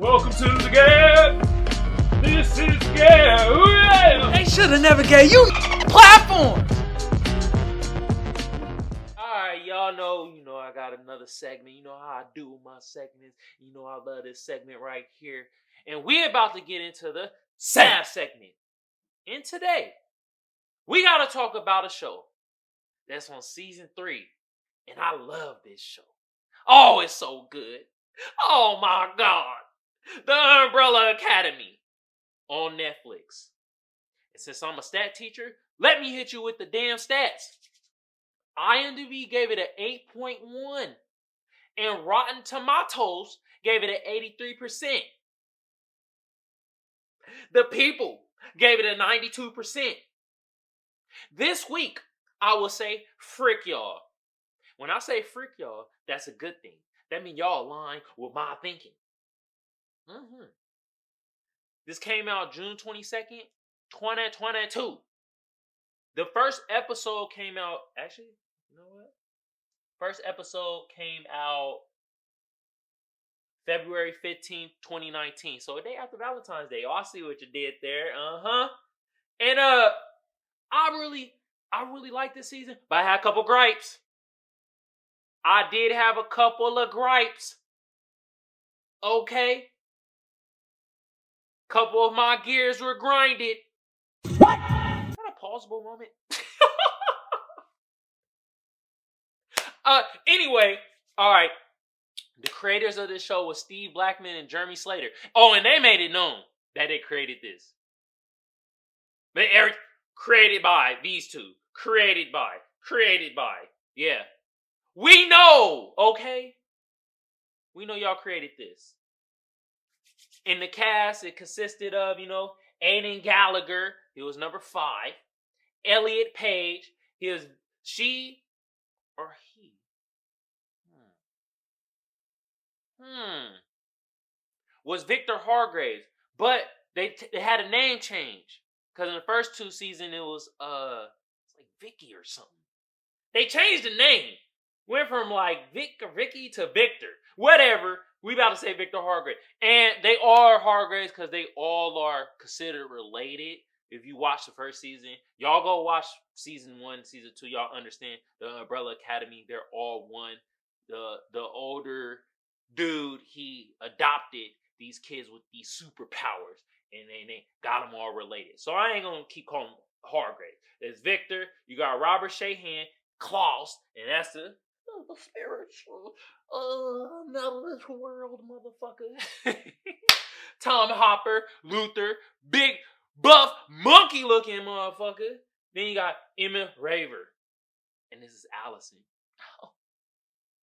Welcome to the G.A.B. This is G.A.B. They should have never gave you platforms. Alright, y'all know, I got another segment. You know how I do my segments. You know I love this segment right here. And we're about to get into the SAF segment. And today, we got to talk about a show that's on season 3. And I love this show. Oh, it's so good. Oh my God. The Umbrella Academy on Netflix. And since I'm a stat teacher, let me hit you with the damn stats. IMDb gave it an 8.1. And Rotten Tomatoes gave it an 83%. The people gave it a 92%. This week, I will say, frick y'all. When I say frick y'all, that's a good thing. That means y'all align with my thinking. This came out June 22nd, 2022. The first episode came out, actually, you know what? First episode came out February 15th, 2019. So a day after Valentine's Day. Oh, I see what you did there. And I really like this season, but I had a couple gripes. I did have a couple of gripes. Okay? Couple of my gears were grinded. What? Is that a pausable moment? Anyway, alright. The creators of this show was Steve Blackman and Jeremy Slater. Oh, and they made it known that they created this. But created by these two. Created by. Yeah. We know, okay? We know y'all created this. In the cast, it consisted of, Aiden Gallagher. He was number 5. Elliot Page. She or he. Was Victor Hargraves. But they had a name change. Because in the first 2 seasons, it was, it's like Vicky or something. They changed the name. Went from like Vicky to Victor. Whatever. We about to say Victor Hargraves. And they are Hargraves because they all are considered related. If you watch the first season, y'all go watch season 1, season 2. Y'all understand the Umbrella Academy. They're all one. The older dude, he adopted these kids with these superpowers. And they got them all related. So I ain't going to keep calling them Hargraves. There's Victor. You got Robert Shahan, Klaus. And that's the spiritual, not of this world, motherfucker. Tom Hopper, Luther, big, buff, monkey-looking motherfucker. Then you got Emma Raver. And this is Allison. Oh,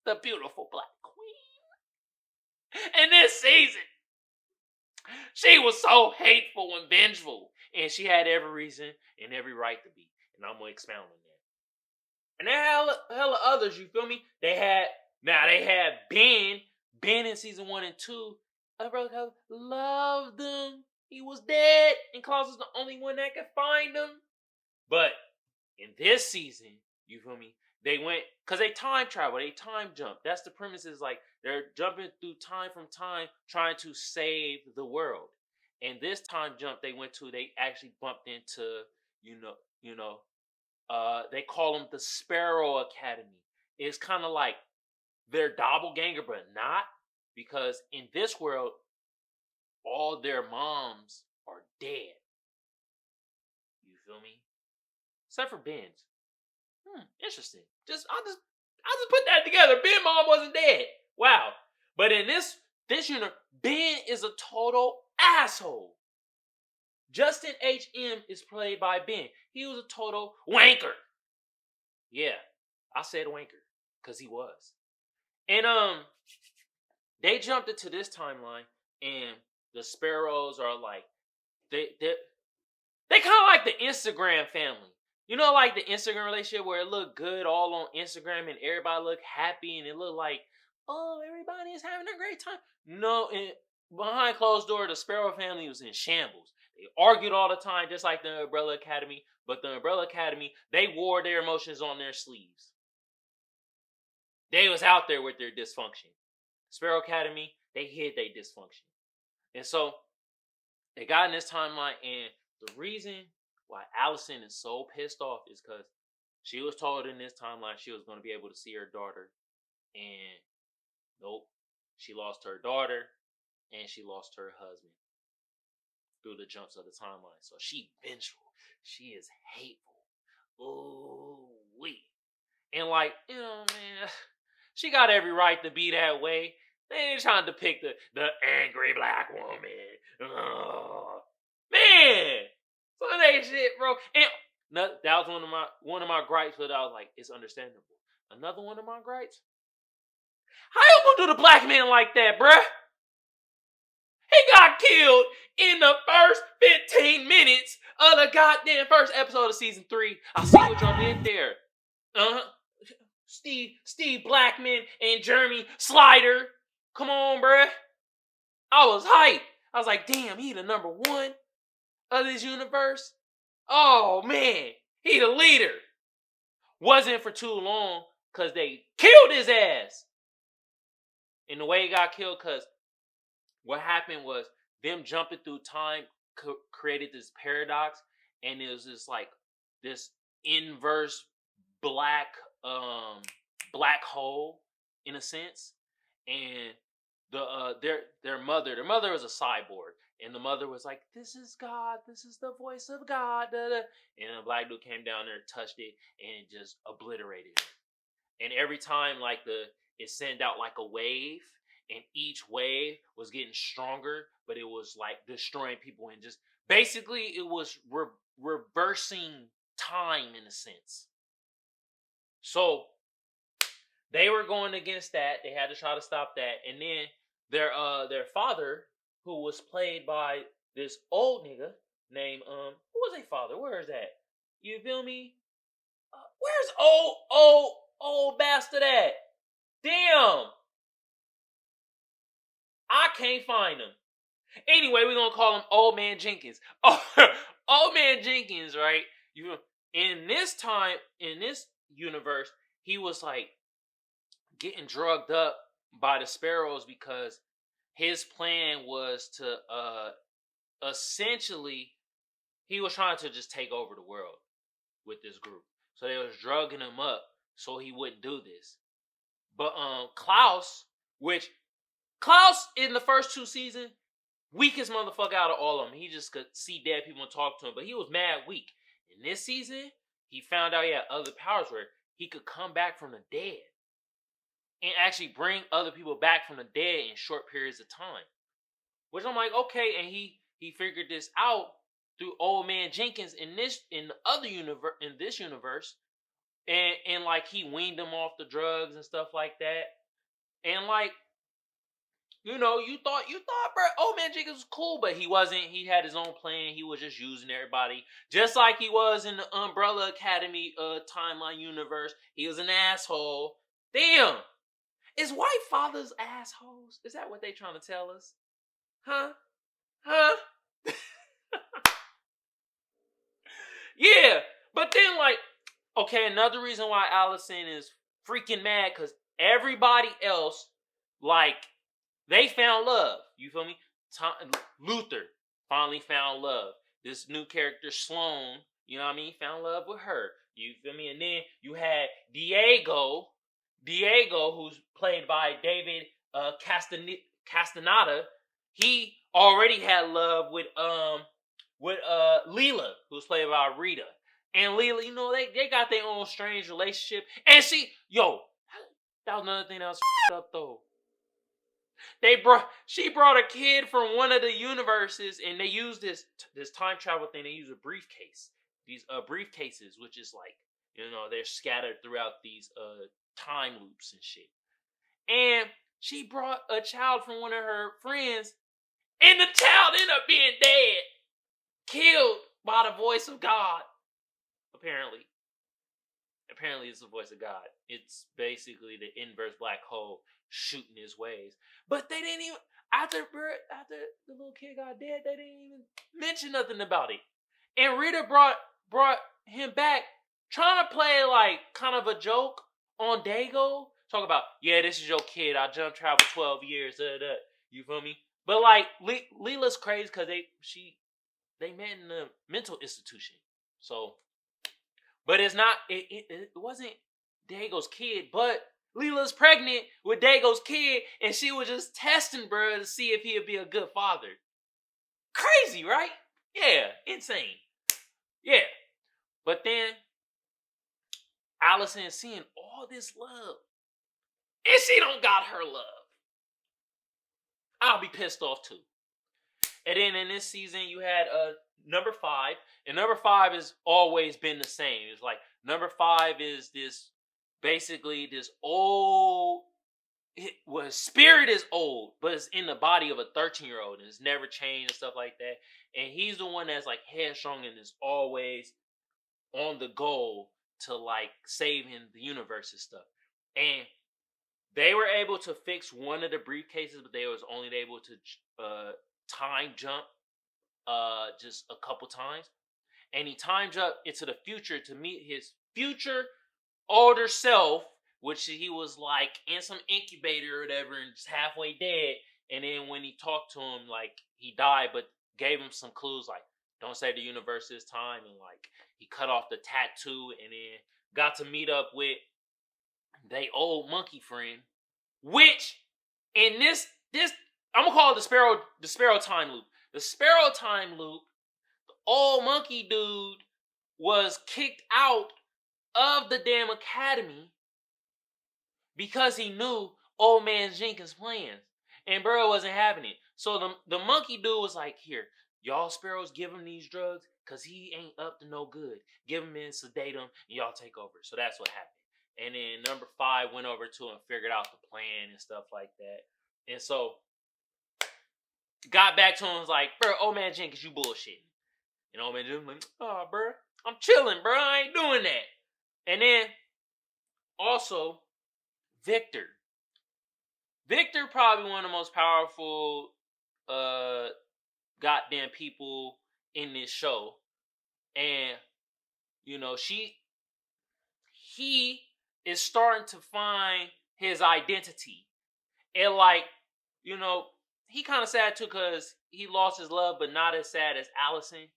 the beautiful black queen. And this season, she was so hateful and vengeful. And she had every reason and every right to be. And I'm going to expound on that. And they had hella others, you feel me? They had Ben. Ben in season 1 and 2. I loved him. He was dead. And Klaus was the only one that could find him. But in this season, you feel me? They went, because they time travel. They time jump. That's the premise, is like they're jumping through time from time trying to save the world. And this time jump they went to, they actually bumped into, they call them the Sparrow Academy. It's kind of like their doppelganger, but not. Because in this world, all their moms are dead. You feel me? Except for Ben's. Interesting. I just put that together. Ben's mom wasn't dead. Wow. But in this unit, Ben is a total asshole. Justin H.M. is played by Ben. He was a total wanker. Yeah, I said wanker because he was. And they jumped into this timeline, and the Sparrows are like they kind of like the Instagram family. You know, like the Instagram relationship where it look good all on Instagram and everybody look happy and it look like, oh, everybody is having a great time. No, and behind closed door, the Sparrow family was in shambles. They argued all the time, just like the Umbrella Academy. But the Umbrella Academy, they wore their emotions on their sleeves. They was out there with their dysfunction. Sparrow Academy, they hid their dysfunction. And so they got in this timeline, and the reason why Allison is so pissed off is because she was told in this timeline she was going to be able to see her daughter, and nope, she lost her daughter and she lost her husband through the jumps of the timeline. So she vengeful. She is hateful. Ooh wee. And like, man, she got every right to be that way. They ain't trying to depict the angry black woman. Oh, man. So that shit, bro. And that was one of my gripes, but I was like, it's understandable. Another one of my gripes. How you gonna do the black man like that, bruh? He got killed in the first 15 minutes of the goddamn first episode of season 3. I see what y'all did there. Steve Blackman and Jeremy Slider. Come on, bruh. I was hyped. I was like, damn, he the number 1 of this universe. Oh, man. He the leader. Wasn't for too long because they killed his ass. And the way he got killed, because what happened was them jumping through time created this paradox, and it was just like this inverse black hole in a sense. And their mother was a cyborg, and the mother was like, "This is God, this is the voice of God." Da, da. And a black dude came down there, touched it, and just obliterated it. And every time like it sent out like a wave, and each wave was getting stronger, but it was like destroying people, and just basically it was reversing time in a sense. So they were going against that. They had to try to stop that. And then their father, who was played by this old nigga named who was their father? Where is that? You feel me? Where's old bastard at? Damn. I can't find him. Anyway, we're gonna call him Old Man Jenkins. Oh, Old Man Jenkins, right? In this universe, he was like getting drugged up by the Sparrows because his plan was to essentially, he was trying to just take over the world with this group. So they was drugging him up so he wouldn't do this. But Klaus in the first 2 seasons, weakest motherfucker out of all of them. He just could see dead people and talk to him, but he was mad weak. In this season, he found out he had other powers where he could come back from the dead and actually bring other people back from the dead in short periods of time. Which I'm like, okay, and he figured this out through Old Man Jenkins in this universe, and like he weaned him off the drugs and stuff like that, and like, you thought, bro, Old Man Jenkins was cool, but he wasn't. He had his own plan. He was just using everybody, just like he was in the Umbrella Academy timeline universe. He was an asshole. Damn, is white fathers assholes? Is that what they trying to tell us? Huh? Yeah, but then like, okay, another reason why Allison is freaking mad, because everybody else, like, they found love. You feel me? Luther finally found love. This new character, Sloane, you know what I mean, found love with her. You feel me? And then you had Diego, who's played by David Castaneda. He already had love with Leela, who's played by Rita. And Leela, they got their own strange relationship. And that was another thing that was up though. She brought a kid from one of the universes, and they used this time travel thing. They use a briefcase. These briefcases, which is like, they're scattered throughout these time loops and shit. And she brought a child from one of her friends, and the child ended up being dead, killed by the voice of God. Apparently it's the voice of God. It's basically the inverse black hole shooting his ways. But they didn't even, after the little kid got dead, they didn't even mention nothing about it. And Rita brought him back, trying to play like kind of a joke on Dago. Talk about, yeah, this is your kid. I jump travel 12 years. You feel me? But like Leela's crazy because they met in a mental institution. So, but it's not. It wasn't Diego's kid, but Leela's pregnant with Diego's kid, and she was just testing bro to see if he'd be a good father. Crazy, right? Yeah, insane. Yeah, but then Allison is seeing all this love, and she don't got her love. I'll be pissed off too. And then in this season, you had number 5, and number 5 has always been the same. It's like number 5 is this basically this old. Well, spirit is old, but it's in the body of a 13-year-old, and it's never changed and stuff like that. And he's the one that's like headstrong and is always on the goal to like saving the universe and stuff. And they were able to fix one of the briefcases, but they was only able to time jump just a couple times. And he time jumped into the future to meet his future older self, which he was like in some incubator or whatever and just halfway dead. And then when he talked to him, like he died, but gave him some clues like don't save the universe this time, and like he cut off the tattoo, and then got to meet up with they old monkey friend, which in this I'm gonna call it the Sparrow time loop. The Sparrow time loop, the old monkey dude was kicked out of the damn academy because he knew old man Jenkins' plans, and bro wasn't having it. So the monkey dude was like, "Here, y'all sparrows, give him these drugs because he ain't up to no good. Give him and sedate him, and y'all take over." So that's what happened. And then number 5 went over to him and figured out the plan and stuff like that. And so got back to him, was like, "Bro, old man Jenkins, you bullshitting." And old man Jenkins like, "Oh, bro, I'm chilling, bro. I ain't doing that." And then also Victor. Victor probably one of the most powerful goddamn people in this show. And you know, he is starting to find his identity. And like, you know, he kind of sad too because he lost his love, but not as sad as Allison.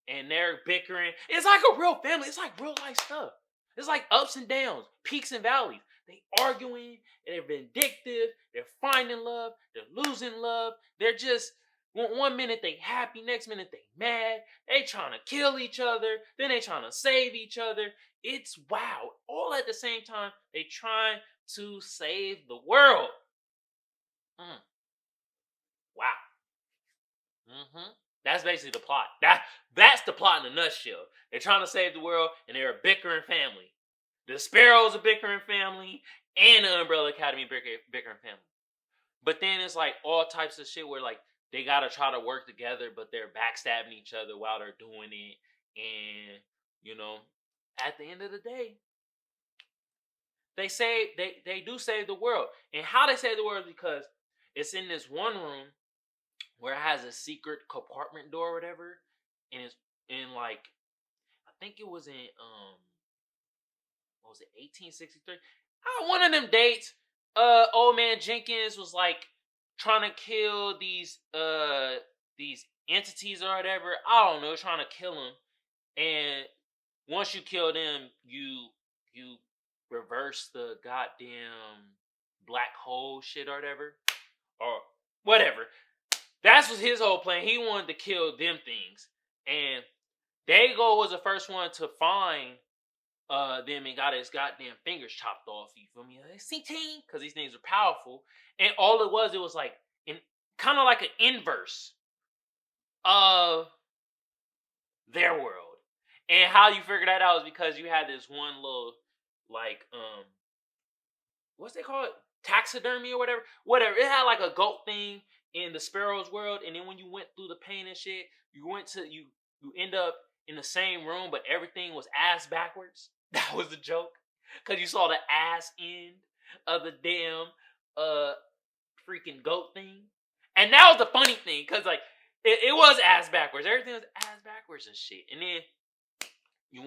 And they're bickering. It's like a real family. It's like real life stuff. It's like ups and downs, peaks and valleys. They arguing, they're vindictive, they're finding love, they're losing love. They're just, one minute they happy, next minute they mad. They trying to kill each other, then they trying to save each other. It's wow. All at the same time, they trying to save the world. Wow. That's basically the plot. That's the plot in a nutshell. They're trying to save the world, and they're a bickering family. The Sparrows a bickering family, and the Umbrella Academy bickering family. But then it's like all types of shit where like they gotta try to work together, but they're backstabbing each other while they're doing it. And you know, at the end of the day, they do save the world. And how they save the world is because it's in this one room where it has a secret compartment door or whatever, and it's in like I think it was in what was it, 1863? One of them dates. Old man Jenkins was like trying to kill these entities or whatever. I don't know, trying to kill them. And once you kill them, you reverse the goddamn black hole shit or whatever, or whatever. That's was his whole plan. He wanted to kill them things. And Dago was the first one to find them and got his goddamn fingers chopped off. You feel me? Because these things are powerful. And all it was like kind of like an inverse of their world. And how you figure that out is because you had this one little like what's they call it? Taxidermy or whatever. Whatever. It had like a goat thing in the Sparrow's world, and then when you went through the pain and shit, you end up in the same room, but everything was ass backwards. That was the joke, because you saw the ass end of the damn freaking goat thing, and that was the funny thing, because like it was ass backwards. Everything was ass backwards and shit, and then you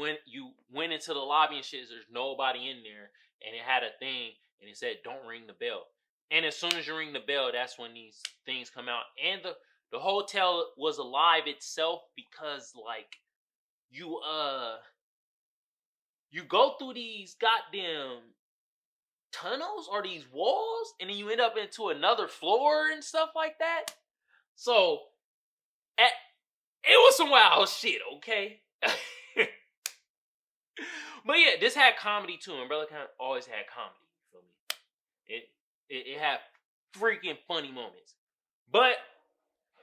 went into the lobby and shit. There's nobody in there, and it had a thing, and it said, "Don't ring the bell." And as soon as you ring the bell, that's when these things come out. And the hotel was alive itself because like you go through these goddamn tunnels or these walls, and then you end up into another floor and stuff like that. So it was some wild shit, okay? But yeah, this had comedy too. Umbrella Academy always had comedy. You feel me? It had freaking funny moments. But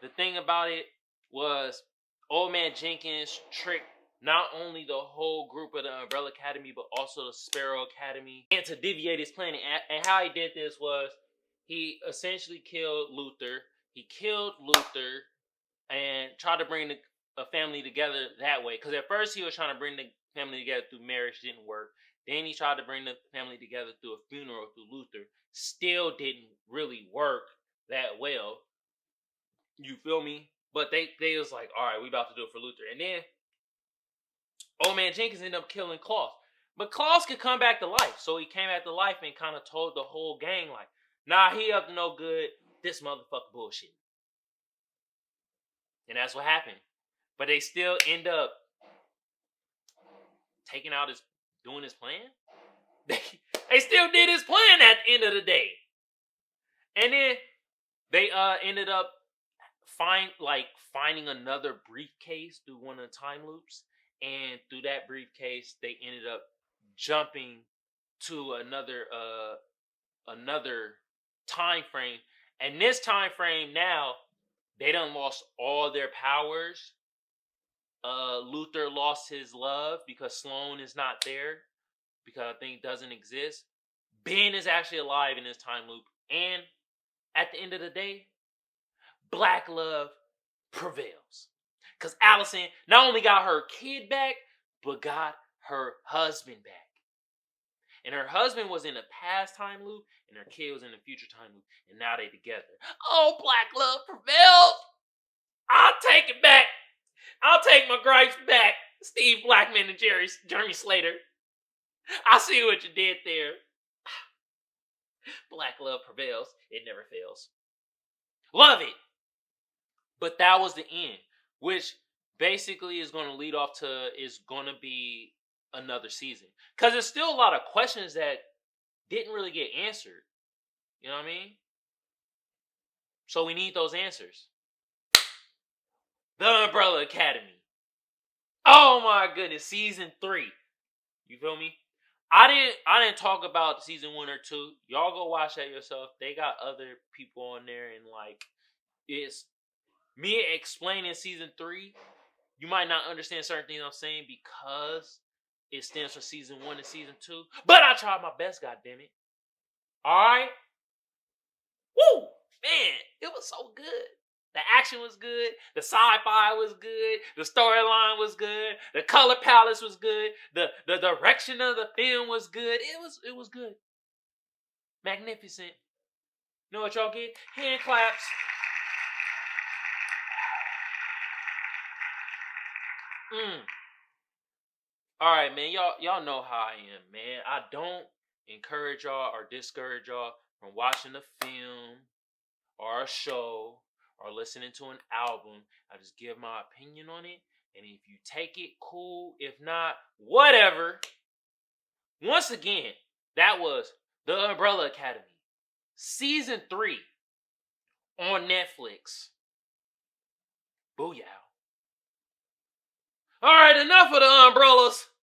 the thing about it was Old Man Jenkins tricked not only the whole group of the Umbrella Academy, but also the Sparrow Academy, and to deviate his plan. And how he did this was he essentially killed Luther. He killed Luther and tried to bring a family together that way. Because at first he was trying to bring the family together through marriage, didn't work. Then he tried to bring the family together through a funeral through Luther. Still didn't really work that well. You feel me? But they was like, all right, we about to do it for Luther. And then Old Man Jenkins ended up killing Klaus. But Klaus could come back to life. So he came back to life and kind of told the whole gang, like, nah, he up to no good. This motherfucker bullshit. And that's what happened. But they still end up doing his plan. They still did his plan at the end of the day. And then they ended up finding another briefcase through one of the time loops. And through that briefcase, they ended up jumping to another time frame. And this time frame now, they done lost all their powers. Luther lost his love because Sloane is not there, because I think doesn't exist. Ben is actually alive in this time loop. And at the end of the day, black love prevails. Because Allison not only got her kid back, but got her husband back. And her husband was in a past time loop, and her kid was in a future time loop. And now they together. Oh, black love prevails. I'll take it back. I'll take my gripes back. Steve Blackman and Jeremy Slater. I see what you did there. Black love prevails. It never fails. Love it. But that was the end, which basically is going to lead off to is going to be another season. Because there's still a lot of questions that didn't really get answered. You know what I mean? So we need those answers. The Umbrella Academy. Oh my goodness, season 3. You feel me? I didn't talk about season 1 or 2. Y'all go watch that yourself. They got other people on there, and like it's me explaining season 3. You might not understand certain things I'm saying because it stands for season 1 and season 2. But I tried my best, goddammit. Alright? Woo! Man, it was so good. The action was good. The sci-fi was good. The storyline was good. The color palette was good. The direction of the film was good. It was good. Magnificent. Know what y'all get? Hand claps. Alright, man. Y'all know how I am, man. I don't encourage y'all or discourage y'all from watching a film or a show or listening to an album. I just give my opinion on it. And if you take it, cool. If not, whatever. Once again, that was The Umbrella Academy. Season 3 on Netflix. Booyah. Alright, enough of the umbrellas.